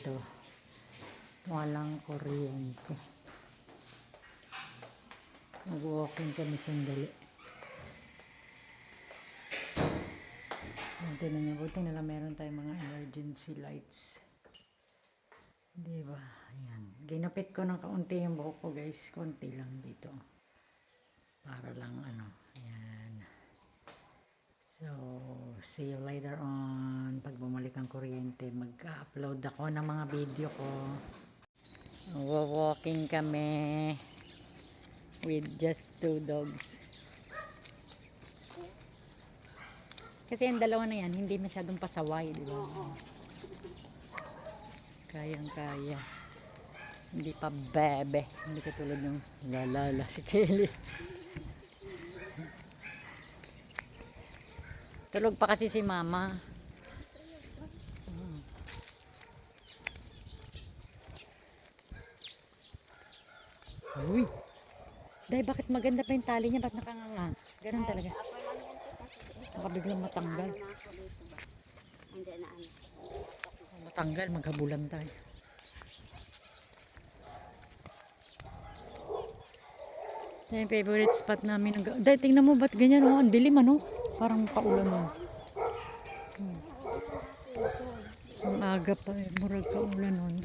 dito. Walang kuryente. Mag-walking kami sandali. Tingnan niyo, buti na lang meron tayong mga emergency lights. Diba? Ayan. Ginapit ko ng kaunti yung buhok ko, guys. Konti lang dito. Para lang Ayan. So, see you later on. Pag bumalik ang kuryente, mag-upload ako ng mga video ko. Walking kami with just 2 dogs. Kasi yung dalawa na yan, hindi masyadong pasaway, di ba? Kayang-kaya. Hindi pa bebe. Hindi katulad ng lalala si Kelly. Tulog pa kasi si mama. Uy! Dahil bakit maganda pa yung tali niya? Ba't nakanganga? Ganun talaga. Baka biglang matanggal. Matanggal, maghabulan tayo. Yan yung favorite spot namin. Dahil tingnan mo, ba't ganyan? Oh, ang dilim parang paulan mo. Ang aga pa murag kaulan nun.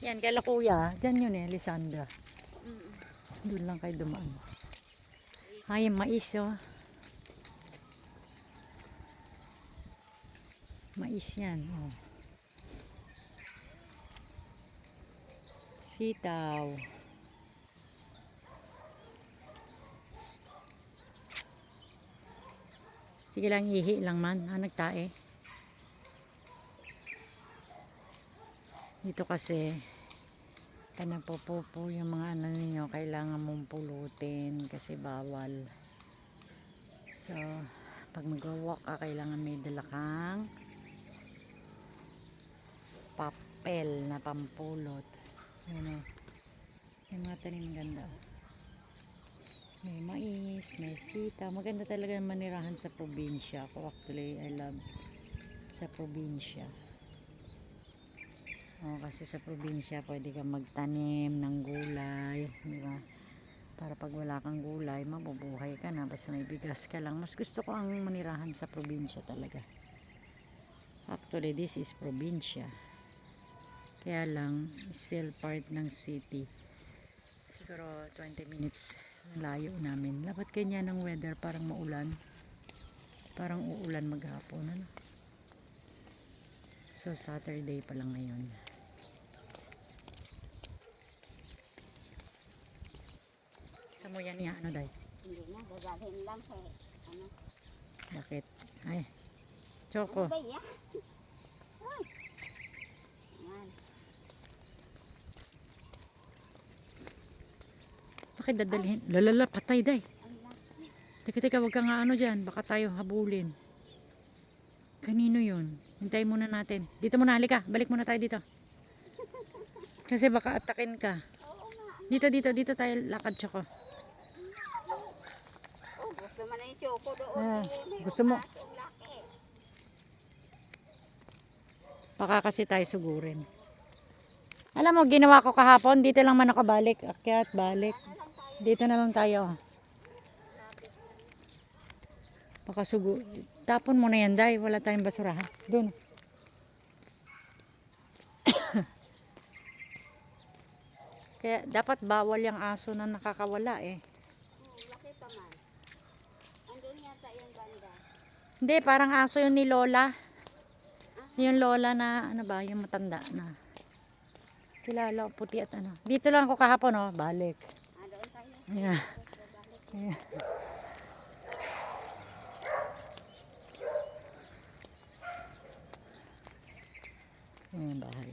Yan, kaya kuya, dyan yun Lisandra. Doon lang kayo dumaan. Ay, mais Mais yan, Sitaw. Sige lang, ihi lang man. Nagtae. Dito kasi, po yung mga ninyo, kailangan mong pulutin kasi bawal. So, pag mag-walk ka, kailangan may dala kang papel na pampulot. Yung mga tanim ganda. May mais, may sita. Maganda talaga manirahan sa probinsya. Ako actually, I love sa probinsya. Kasi sa probinsya, pwede kang magtanim ng gulay. Diba? Para pag wala kang gulay, mabubuhay ka na. Basta may bigas ka lang. Mas gusto ko ang manirahan sa probinsya talaga. Actually, this is probinsya. Kaya lang, still part ng city. Siguro 20 minutes layo namin. Dapat kanya ng weather, parang maulan. Parang uulan maghapon. So, Saturday pa lang ngayon. Sa mo yan niya, day? Hindi na, dadalhin lang sa Bakit? Ay, Choco. Ay, yan. Bakit dadalhin? Lalala, patay day. Teka, wag ka nga dyan. Baka tayo habulin. Kanino yun? Hintayin muna natin. Dito muna, halika. Balik muna tayo dito. Kasi baka atakin ka. Dito tayo lakad, Choco. Gusto mo na yung Choco doon. Gusto mo? Baka kasi tayo sugurin. Alam mo, ginawa ko kahapon. Dito lang man ako balik. Akyat, balik. Dito na lang tayo. Baka tapon mo na yan, day. Wala tayong basura, ha? Doon. Kaya dapat bawal yung aso na nakakawala Laki pa man. Andun yata yung banda. Hindi, parang aso yun ni Lola. Yung Lola na, yung matanda na. Kilala, puti at Dito lang ako kahapon, balik. Doon tayo. Yeah. Ayan, bahay.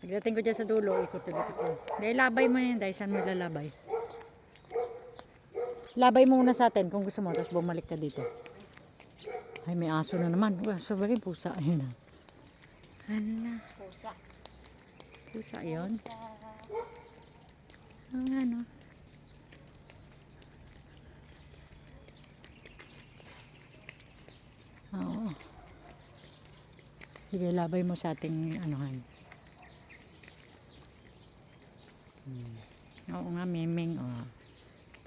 Pagdating ko dyan sa dulo, ikot ulit ako. Dahil labay mo yan, dahil saan mo lalabay? Labay mo muna sa atin kung gusto mo, tapos bumalik ka dito. Ay, may aso na naman. So, bagay pusa. Ayun na. Pusa. Pusa yun. Sige, labay mo sa ating anuhan. Oo nga, Memeng. Oh.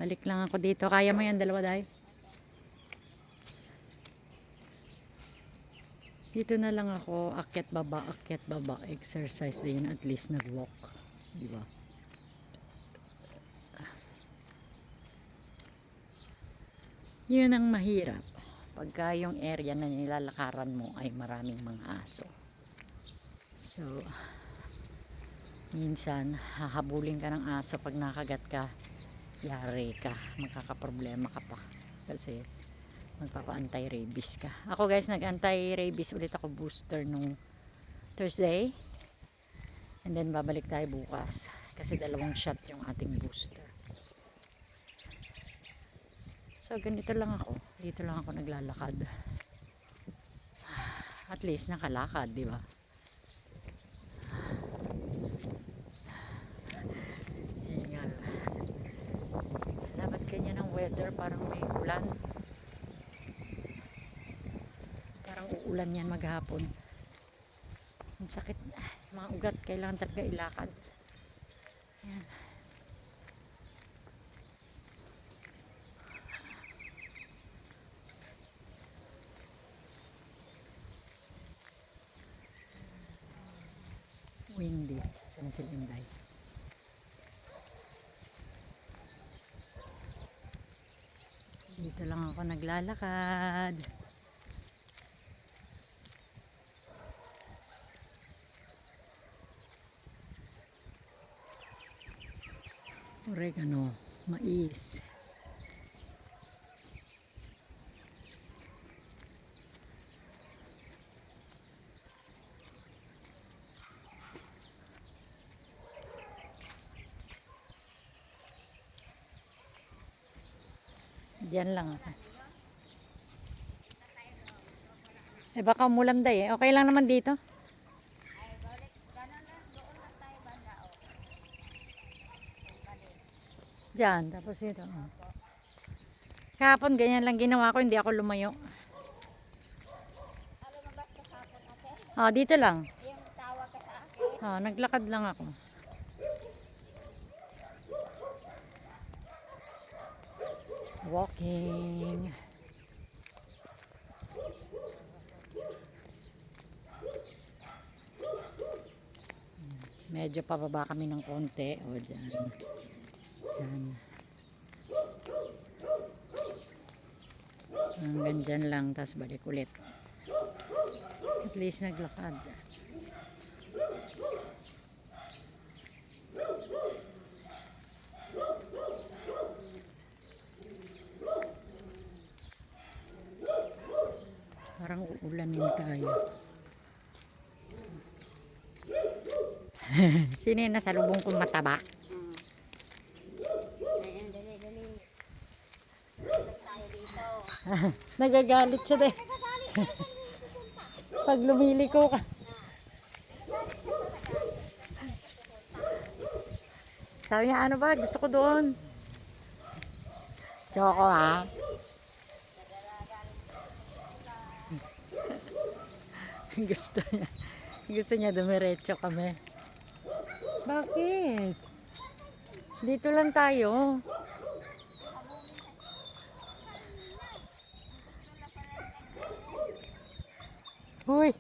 Balik lang ako dito. Kaya mo yan, dalawa dahil. Dito na lang ako, akyat baba, exercise din, at least nag-walk. Diba? Yun ang mahirap. Pagka yung area na nilalakaran mo ay maraming mga aso. So, minsan, hahabulin ka ng aso pag nakagat ka, yari ka, magkakaproblema ka pa. Kasi, magpapa-anti-rabies ka. Ako guys, nag-anti-rabies ulit ako booster nung Thursday. And then, babalik tayo bukas. Kasi 2 shot yung ating booster. So, ganito lang ako. Dito lang ako naglalakad. At least, nakalakad, di ba? Hingal. Dapat ganyan ang weather. Parang may ulan. Parang uulan yan maghapon. Ang sakit. Mga ugat. Kailangan talaga ilakad. Ayan. Windy. Sana sila Inday. Dito lang ako naglalakad. Oregano, mais. Diyan lang ako. Eh baka umulan day eh. Okay lang naman dito. Ay, balik. Ganun lang. Doon lang tayo banda. O. Balik. Diyan, tapos ito. Oh. Kahapon ganyan lang ginawa ko, hindi ako lumayo. Ano mabas ka hapon ate? Oh, dito lang. Yung tawag ka sa akin. Oh, naglakad lang ako. Walking. Medyo pababa kami ng konti. O, dyan. Dyan. Hanggang dyan lang, tapos balik ulit. At least naglakad. Parang uulanin tayo. Sino yung nasa lubong kong mataba? Ayan, dali, dali. Balik tayo dito. Nagagalit siya din. Pag lumiliko ka. Sabi niya, ano ba? Gusto ko doon. Choco ha? Gusto niya. Gusto niya dumiretso kami. Bakit? Dito lang tayo. Huy!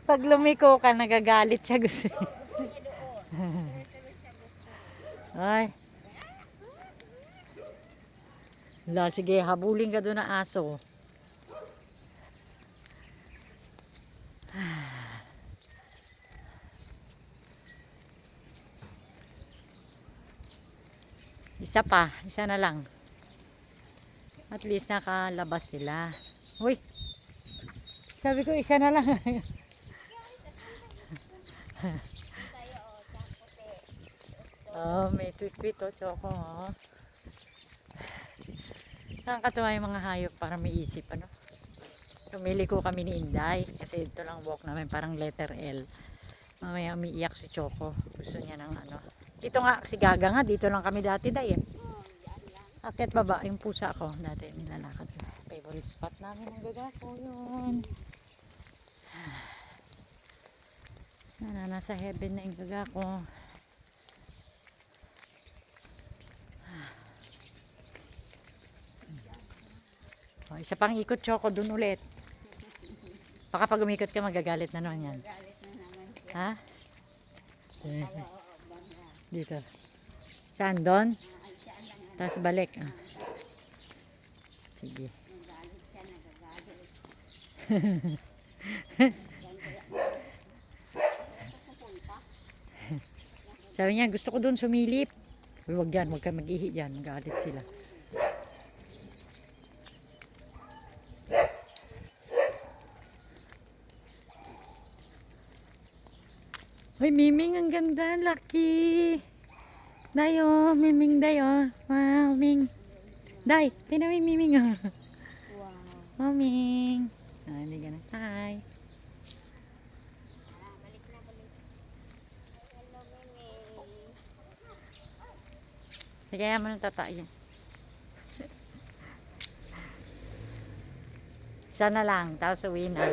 Pag lumiko ka, nagagalit siya gusto. Ay. La, sige, habulin ka doon na aso. Isa pa, isa na lang. At least nakalabas sila. Uy! Sabi ko isa na lang. Tayo, o. Puti. Oh, may tweet-tweet o, Choco. Oh. Nakakatuwa yung mga hayop para may isip, ano. Tumili ko kami ni Inday kasi ito lang walk namin, parang letter L. Mamaya umiiyak si Choco. Gusto niya ng ano. Dito nga, si Gaga nga, dito lang kami dati day. Oh, yan lang. Akit baba, yung pusa ko dati nilalakad. Favorite spot namin ang Gagako yun. Nasa heaven na yung Gagako. Oh, isa pang ikot, Choco, dun ulit. Baka pag umikot ka magagalit na naman yan. Galit na naman siya. Ha? Kala, oo, banda. Dito. Saan? Doon? Ay, saan lang ang Tapos balik. Ah. Sige. nagalit siya, nagagalit. Yan kaya. Ito pupunta. Sabi niya, gusto ko doon sumilip. Uy, wag yan, wag ka mag-ihi dyan. Magalit sila. Uy, Miming, ang ganda. Laki. Dayo, Miming, dayo. Wow, Ming. Day, tingnan mo yung Miming. Oh. Wow. Miming. Ah, hindi ka na. Hi. Balik na, balik. Hello, Mimi. Sige, kaya mo nang tatayo. Isa na lang, tapos uwi na.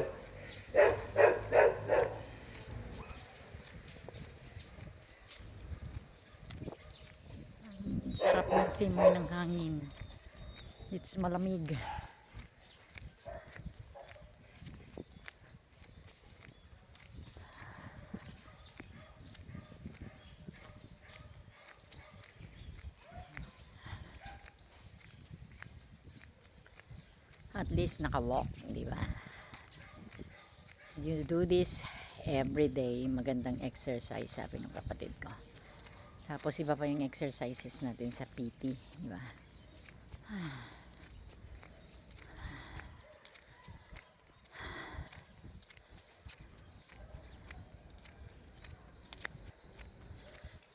Sarap ng simoy ng hangin. It's malamig. At least naka-walk, di ba? You do this every day. Magandang exercise, sabi ng kapatid ko. Tapos iba pa yung exercises natin sa PT, di ba?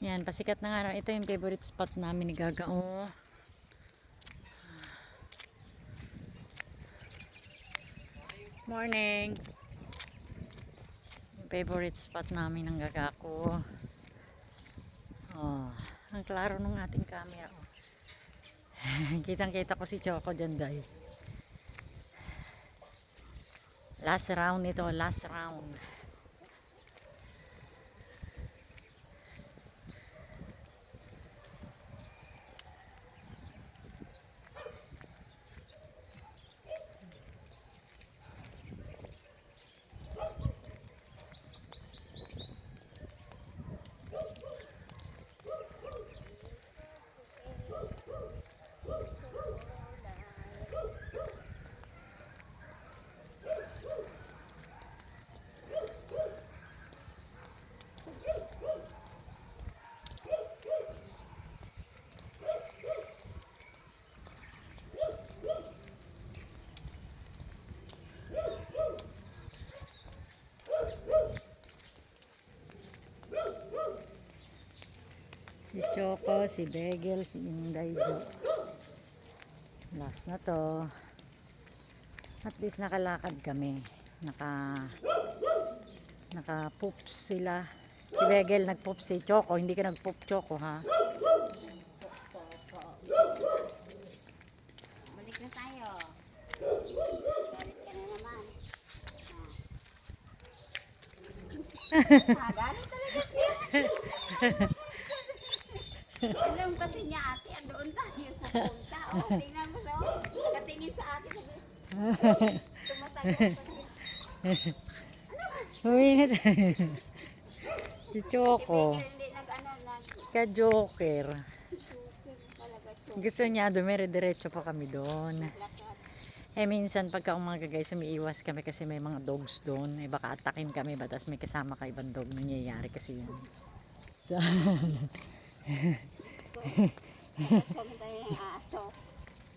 Yan, pasikat na nga. Ito yung favorite spot namin ni Gaga. Oh. Morning. Yung favorite spot namin ng Gaga ko. Oh, ang klaro ng ating camera. Oh. Kitang-kita ko si Choco dyan, guys. Last round ito, last round. Si Choco, si Begel, si Inday Jo. Last na to. At least nakalakad kami. Naka-poops sila. Si Begel nag-poops, si Choco. Hindi ka nag-poop, Choco, ha? Balik na tayo. Galit ka na naman. Galit talaga siya. Alam kasi niya ate, doon tayo pupunta. Oh, tingnan mo daw. Nakatingin sa akin. Tumatayo pa siya. Uwi na tayo. Si Choco. Hindi nag-ano, Ka-joker. talaga siya. Gusto niya, dumire-diretso pa kami doon. Eh minsan pagka umaga guys, umiiwas kami kasi may mga dogs doon. Eh baka atakin kami ba, tapos may kasama ka ibang dog, nangyayari kasi yun. So, Pumunta yung aso.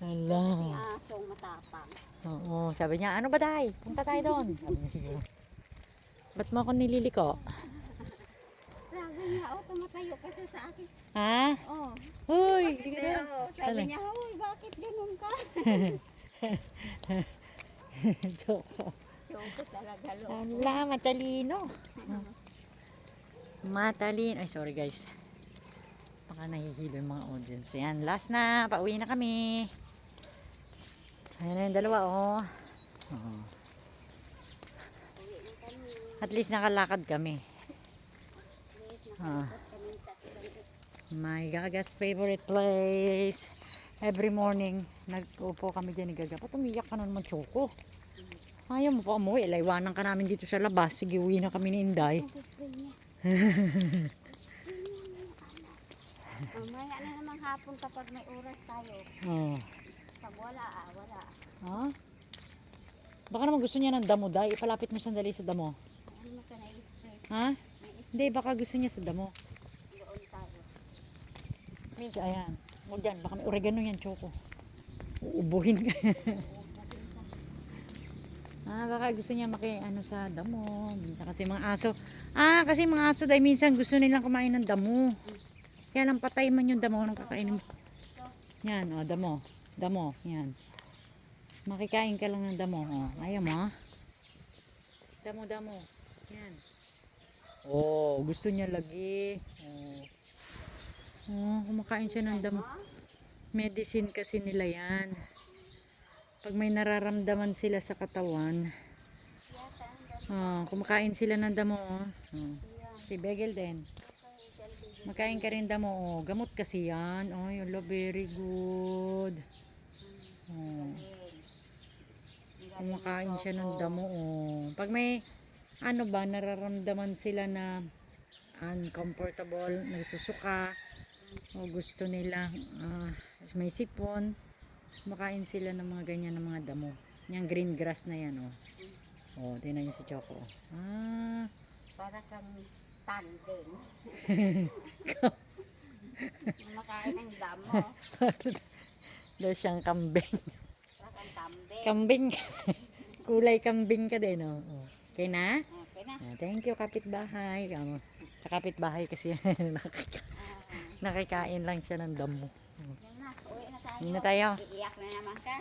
ala. Yung asong matapang. Oo, sabi niya, ano ba day? Punta tayo doon. Sabi niya, sige. Ba't mo ako nililiko? Sabi niya, oh, tumatayo kasi sa akin. Ha? Oh, Uy, di ka eh, na. oh, sabi niya, hoy, bakit ganun ka? Choco. Choco talaga, lo. Ala, matalino. Matalino. Ay, sorry guys. Baka nahihilo yung mga audience. Yan, last na. Pauwi na kami. Ayan na yung dalawa, oh. Oo. Uwi na kami. At least nakalakad kami. Please, Ah. nakalikot kami tatlo. My Gaga's favorite place. Every morning, nag-upo kami dyan ni Gaga. Ba't umiyak ka na naman, Choco? Ayaw mo pa umuwi. Ilaywanan ka namin dito sa labas. Sige, uwi na kami ni Inday. Ang gusto niya. Mamaya na namang hapon kapag may oras tayo. Oh. Pag wala, wala. Ha? Baka naman gusto niya ng damo, Day. Ipalapit mo sandali sa damo. Ano mo ka na-stress? Ha? Hindi, baka gusto niya sa damo. Doon tayo. Minsan, ayan. Huwag yan. Baka may oregano yan, Choco. Uubuhin ka. Baka gusto niya ano sa damo. Minsan kasi mga aso. Kasi mga aso, Day, minsan gusto nilang kumain ng damo. Kaya lang patay man yung damo nang kakainin mo. Yan, damo. Damo, yan. Makikain ka lang ng damo. Ayaw mo, Damo. Yan. Gusto niya lagi. Kumakain siya ng damo. Medicine kasi nila yan. Pag may nararamdaman sila sa katawan, kumakain sila ng damo. Si Begel din. Makain ka rin damo. Gamot kasi yan. Very good. Kumakain siya ng damo. Pag may nararamdaman sila na uncomfortable, nagsusuka, o gusto nila may sipon, kumakain sila ng mga ganyan ng mga damo. Yung green grass na yan. Tingnan niyo si Choco. Para kang tandem. Makain ng damo. Daw siyang kambing. Para kang tambeng. Kambing. Kulay kambing ka din. Okay na? Okay na. Thank you, kapitbahay. Sa kapitbahay kasi nakikain lang siya ng damo. Yan na, uwi na tayo. Uwi na tayo. Iiyak na naman ka.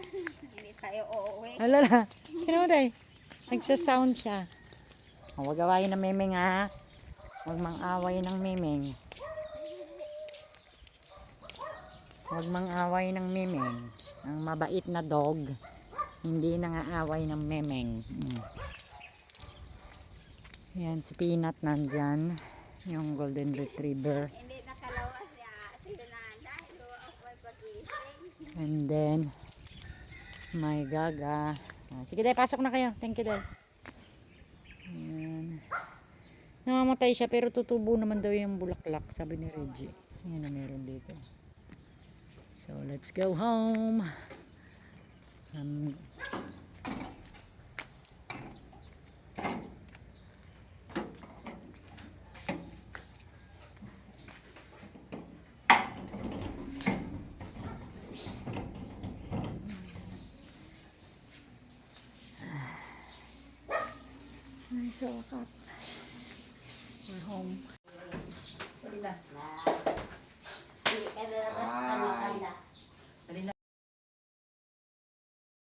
Hindi tayo uuwi. Alala. Kino mo tayo? Nagsasound siya. Huwag awayin ng memeng, ha. Huwag mang-away ng memeng. Huwag mang-away ng memeng. Ang mabait na dog, hindi nang-aaway ng memeng. Yan, si Peanut nandyan. Yung golden retriever. Hindi nakalawas niya. Sila na dahil may pag-ising. And then, my Gaga. Sige, Day, pasok na kayo. Thank you, Day. Ayan. Namamatay siya, pero tutubo naman daw yung bulaklak, sabi ni Reggie. Ayan na meron dito. So, let's go home. Ay, so wakat. We're home. Hindi ka na ano kanda.